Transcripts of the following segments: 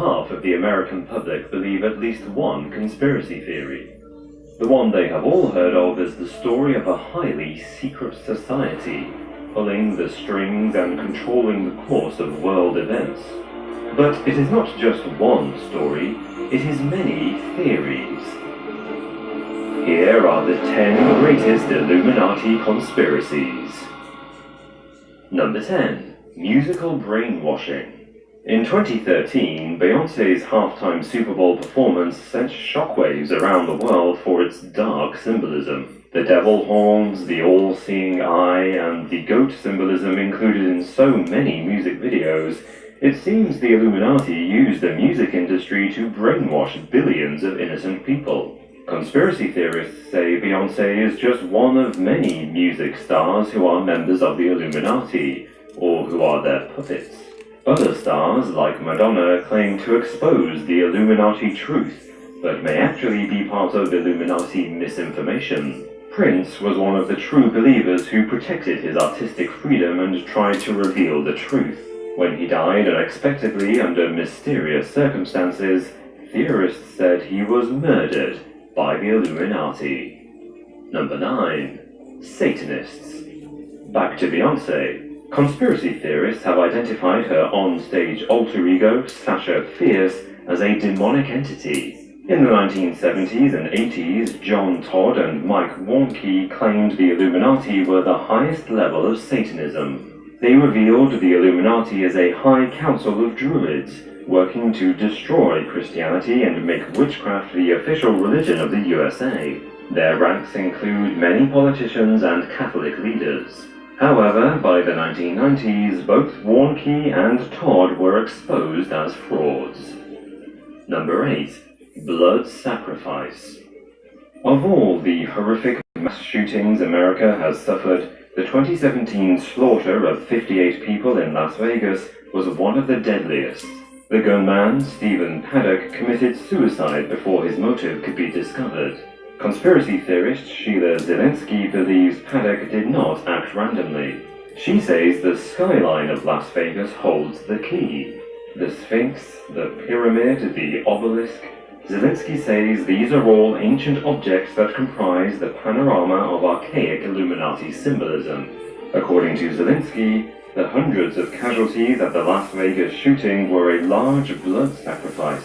half of the American public believe at least one conspiracy theory. The one they have all heard of is the story of a highly secret society, pulling the strings and controlling the course of world events. But it is not just one story, it is many theories. Here are the 10 greatest Illuminati conspiracies. Number 10. Musical brainwashing. In 2013, Beyoncé's halftime Super Bowl performance sent shockwaves around the world for its dark symbolism. The devil horns, the all-seeing eye, and the goat symbolism included in so many music videos, it seems the Illuminati used the music industry to brainwash billions of innocent people. Conspiracy theorists say Beyoncé is just one of many music stars who are members of the Illuminati, or who are their puppets. Other stars, like Madonna, claim to expose the Illuminati truth, but may actually be part of Illuminati misinformation. Prince was one of the true believers who protected his artistic freedom and tried to reveal the truth. When he died unexpectedly under mysterious circumstances, theorists said he was murdered by the Illuminati. Number 9. Satanists. Back to Beyoncé. Conspiracy theorists have identified her on-stage alter ego, Sasha Fierce, as a demonic entity. In the 1970s and 80s, John Todd and Mike Warnke claimed the Illuminati were the highest level of Satanism. They revealed the Illuminati as a high council of druids, working to destroy Christianity and make witchcraft the official religion of the USA. Their ranks include many politicians and Catholic leaders. However, by the 1990s, both Warnke and Todd were exposed as frauds. Number 8. Blood sacrifice. Of all the horrific mass shootings America has suffered, the 2017 slaughter of 58 people in Las Vegas was one of the deadliest. The gunman, Stephen Paddock, committed suicide before his motive could be discovered. Conspiracy theorist Sheila Zielinski believes Paddock did not act randomly. She says the skyline of Las Vegas holds the key. The Sphinx, the pyramid, the obelisk. Zielinski says these are all ancient objects that comprise the panorama of archaic Illuminati symbolism. According to Zielinski, the hundreds of casualties at the Las Vegas shooting were a large blood sacrifice,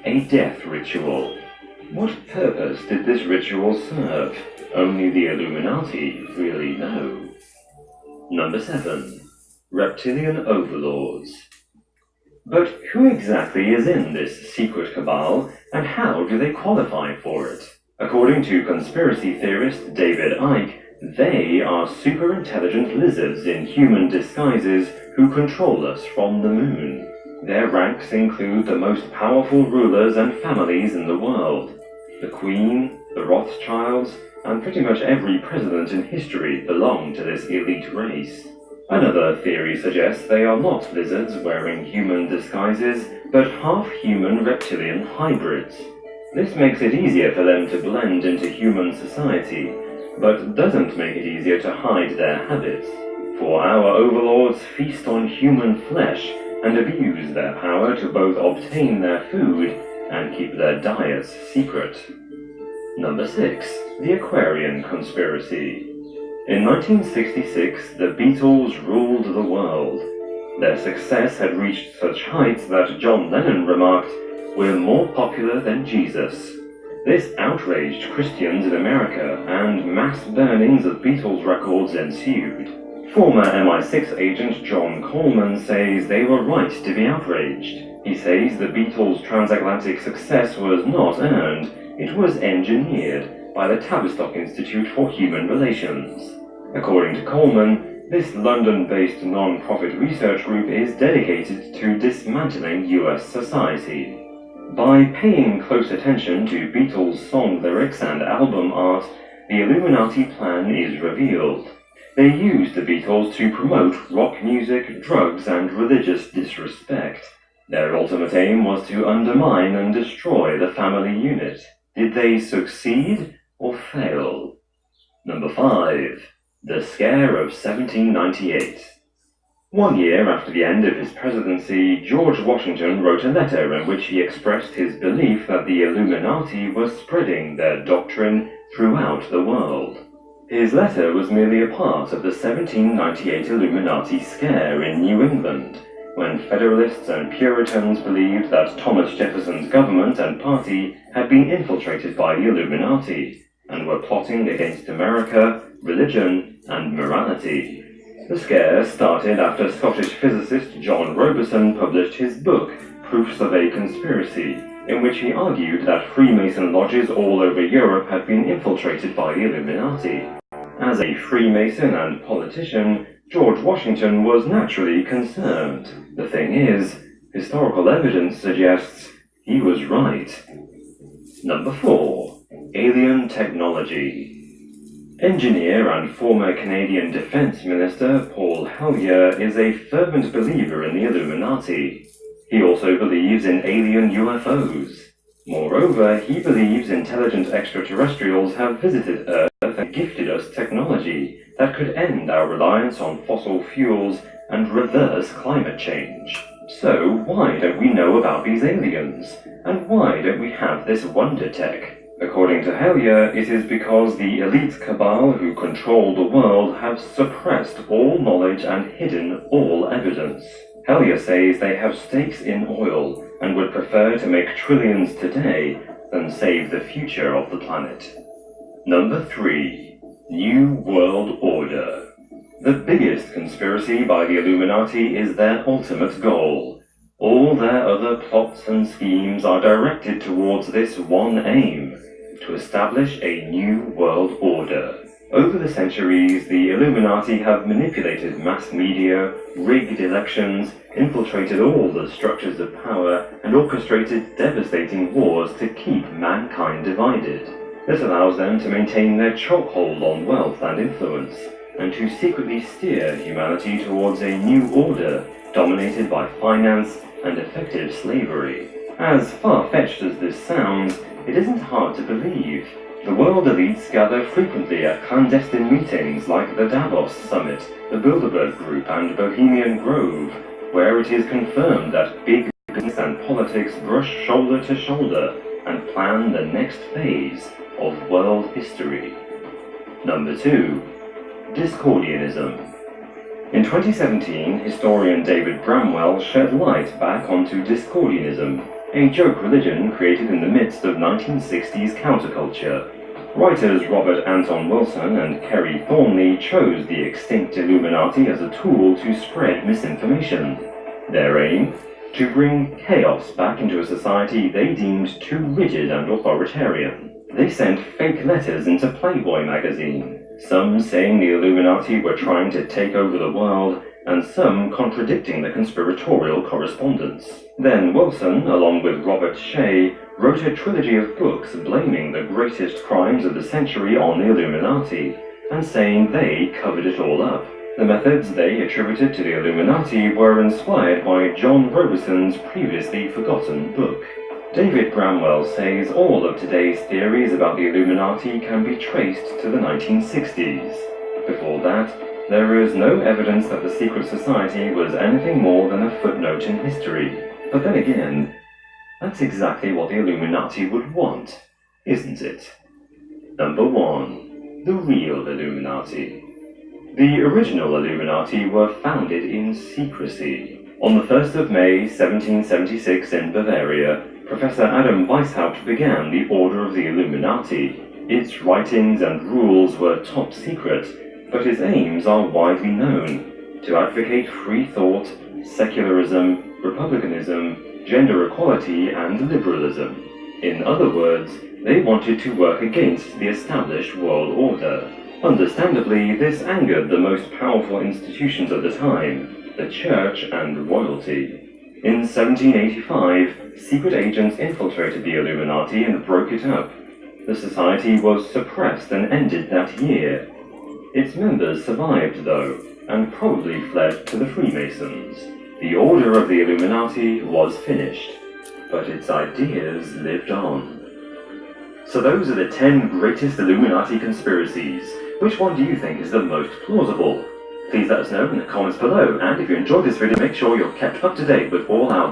a death ritual. What purpose did this ritual serve? Only the Illuminati really know. Number 7. Reptilian Overlords. But who exactly is in this secret cabal, and how do they qualify for it? According to conspiracy theorist David Icke, they are super-intelligent lizards in human disguises who control us from the moon. Their ranks include the most powerful rulers and families in the world. The Queen, the Rothschilds, and pretty much every president in history belong to this elite race. Another theory suggests they are not lizards wearing human disguises, but half-human reptilian hybrids. This makes it easier for them to blend into human society, but doesn't make it easier to hide their habits. For our overlords feast on human flesh and abuse their power to both obtain their food and keep their diets secret. Number 6. The Aquarian Conspiracy. In 1966, the Beatles ruled the world. Their success had reached such heights that John Lennon remarked, "We're more popular than Jesus." This outraged Christians in America, and mass burnings of Beatles records ensued. Former MI6 agent John Coleman says they were right to be outraged. He says the Beatles' transatlantic success was not earned, it was engineered by the Tavistock Institute for Human Relations. According to Coleman, this London-based non-profit research group is dedicated to dismantling US society. By paying close attention to Beatles' song lyrics and album art, the Illuminati plan is revealed. They used the Beatles to promote rock music, drugs, and religious disrespect. Their ultimate aim was to undermine and destroy the family unit. Did they succeed or fail? Number 5. The Scare of 1798. 1 year after the end of his presidency, George Washington wrote a letter in which he expressed his belief that the Illuminati were spreading their doctrine throughout the world. His letter was merely a part of the 1798 Illuminati scare in New England, when Federalists and Puritans believed that Thomas Jefferson's government and party had been infiltrated by the Illuminati and were plotting against America, religion, and morality. The scare started after Scottish physicist John Robeson published his book, Proofs of a Conspiracy, in which he argued that Freemason lodges all over Europe had been infiltrated by the Illuminati. As a Freemason and politician, George Washington was naturally concerned. The thing is, historical evidence suggests he was right. Number 4. Alien Technology. Engineer and former Canadian Defense Minister Paul Hellyer is a fervent believer in the Illuminati. He also believes in alien UFOs. Moreover, he believes intelligent extraterrestrials have visited Earth and gifted us technology that could end our reliance on fossil fuels and reverse climate change. So why don't we know about these aliens? And why don't we have this wonder tech? According to Hellyer, it is because the elite cabal who control the world have suppressed all knowledge and hidden all evidence. Hellyer says they have stakes in oil and would prefer to make trillions today than save the future of the planet. Number 3. New World Order. The biggest conspiracy by the Illuminati is their ultimate goal. All their other plots and schemes are directed towards this one aim: to establish a new world order. Over the centuries, the Illuminati have manipulated mass media, rigged elections, infiltrated all the structures of power, and orchestrated devastating wars to keep mankind divided. This allows them to maintain their chokehold on wealth and influence, and to secretly steer humanity towards a new order dominated by finance and effective slavery. As far-fetched as this sounds, it isn't hard to believe. The world elites gather frequently at clandestine meetings like the Davos Summit, the Bilderberg Group, and Bohemian Grove, where it is confirmed that big business and politics brush shoulder to shoulder and plan the next phase of world history. Number 2. Discordianism. In 2017, historian David Bramwell shed light back onto Discordianism, a joke religion created in the midst of 1960s counterculture. Writers Robert Anton Wilson and Kerry Thornley chose the extinct Illuminati as a tool to spread misinformation. Their aim? To bring chaos back into a society they deemed too rigid and authoritarian. They sent fake letters into Playboy magazine, some saying the Illuminati were trying to take over the world, and some contradicting the conspiratorial correspondence. Then Wilson, along with Robert Shea, wrote a trilogy of books blaming the greatest crimes of the century on the Illuminati, and saying they covered it all up. The methods they attributed to the Illuminati were inspired by John Robeson's previously forgotten book. David Bramwell says all of today's theories about the Illuminati can be traced to the 1960s. Before that, there is no evidence that the secret society was anything more than a footnote in history. But then again, that's exactly what the Illuminati would want, isn't it? Number 1. The Real Illuminati. The original Illuminati were founded in secrecy. On the 1st of May, 1776 in Bavaria, Professor Adam Weishaupt began the Order of the Illuminati. Its writings and rules were top secret, but its aims are widely known: to advocate free thought, secularism, republicanism, gender equality, and liberalism. In other words, they wanted to work against the established world order. Understandably, this angered the most powerful institutions of the time, the church and royalty. In 1785, secret agents infiltrated the Illuminati and broke it up. The society was suppressed and ended that year. Its members survived, though, and probably fled to the Freemasons. The Order of the Illuminati was finished, but its ideas lived on. So those are the 10 greatest Illuminati conspiracies. Which one do you think is the most plausible? Please let us know in the comments below, and if you enjoyed this video, make sure you're kept up to date with all our